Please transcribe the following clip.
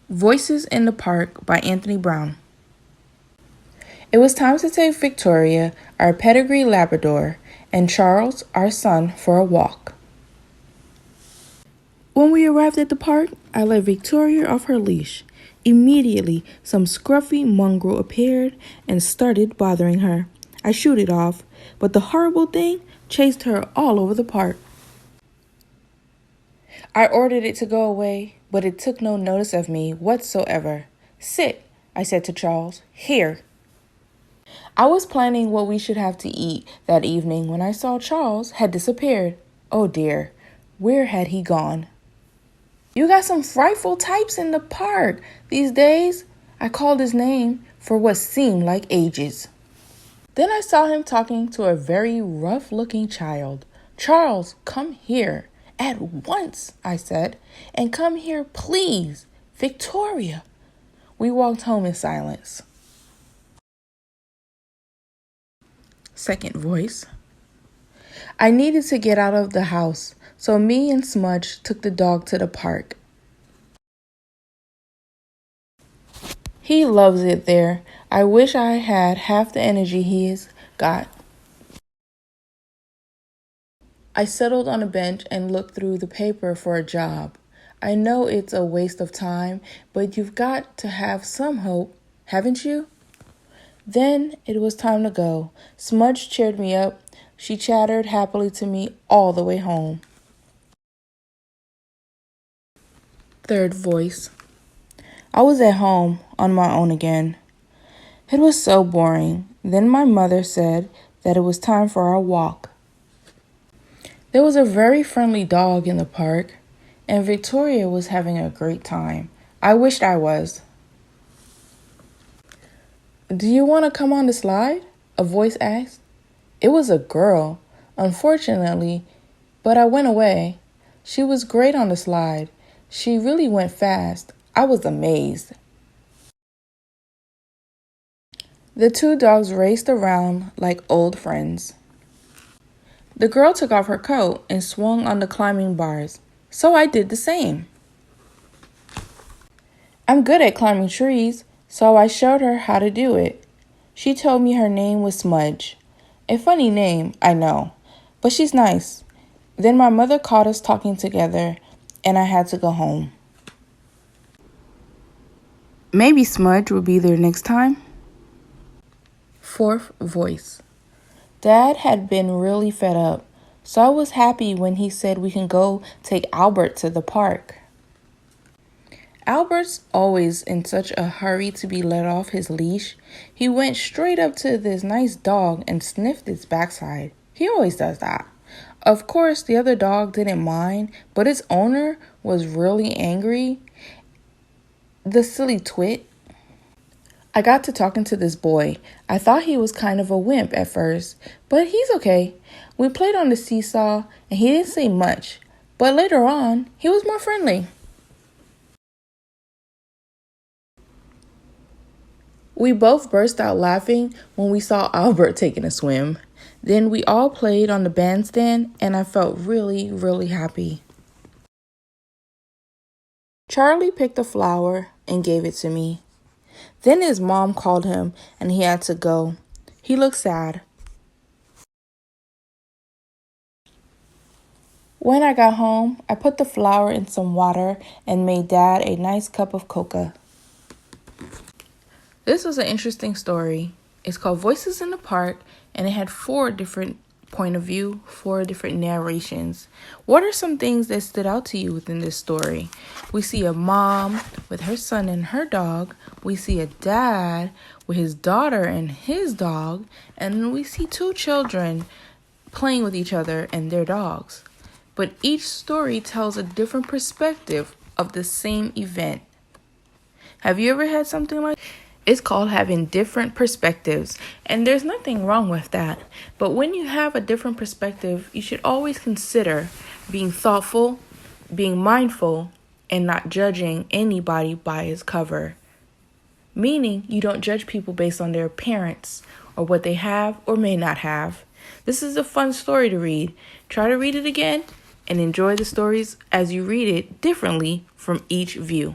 Voices in the Park by Anthony Browne. It was time to take Victoria, our pedigree Labrador, and Charles, our son, for a walk. When we arrived at the park, I let Victoria off her leash. Immediately, some scruffy mongrel appeared and started bothering her. I shooed it off, but the horrible thing chased her all over the park. I ordered it to go away, but it took no notice of me whatsoever. "Sit," I said to Charles. "Here." I was planning what we should have to eat that evening when I saw Charles had disappeared. Oh dear, where had he gone? "You got some frightful types in the park these days," I called his name for what seemed like ages. Then I saw him talking to a very rough-looking child. "Charles, come here. At once," I said, "and come here, please. Victoria." We walked home in silence. Second voice. I needed to get out of the house, so me and Smudge took the dog to the park. He loves it there. I wish I had half the energy he's got. I settled on a bench and looked through the paper for a job. I know it's a waste of time, but you've got to have some hope, haven't you? Then it was time to go. Smudge cheered me up. She chattered happily to me all the way home. Third voice. I was at home on my own again. It was so boring. Then my mother said that it was time for our walk. There was a very friendly dog in the park, and Victoria was having a great time. I wished I was. "Do you want to come on the slide?" a voice asked. It was a girl, unfortunately, but I went away. She was great on the slide. She really went fast. I was amazed. The two dogs raced around like old friends. The girl took off her coat and swung on the climbing bars, so I did the same. I'm good at climbing trees, so I showed her how to do it. She told me her name was Smudge. A funny name, I know, but she's nice. Then my mother caught us talking together, and I had to go home. Maybe Smudge will be there next time. Fourth voice. Dad had been really fed up, so I was happy when he said we can go take Albert to the park. Albert's always in such a hurry to be let off his leash. He went straight up to this nice dog and sniffed its backside. He always does that. Of course, the other dog didn't mind, but its owner was really angry. The silly twit. I got to talking to this boy. I thought he was kind of a wimp at first, but he's okay. We played on the seesaw, and he didn't say much, but later on, he was more friendly. We both burst out laughing when we saw Albert taking a swim. Then we all played on the bandstand, and I felt really, really happy. Charlie picked a flower and gave it to me. Then his mom called him, and he had to go. He looked sad. When I got home, I put the flower in some water and made Dad a nice cup of cocoa. This was an interesting story. It's called Voices in the Park, and it had 4 different point of view, 4 different narrations. What are some things that stood out to you within this story? We see a mom with her son and her dog. We see a dad with his daughter and his dog. And then we see 2 children playing with each other and their dogs. But each story tells a different perspective of the same event. Have you ever had something like that? It's called having different perspectives, and there's nothing wrong with that. But when you have a different perspective, you should always consider being thoughtful, being mindful, and not judging anybody by his cover. Meaning, you don't judge people based on their appearance or what they have or may not have. This is a fun story to read. Try to read it again and enjoy the stories as you read it differently from each view.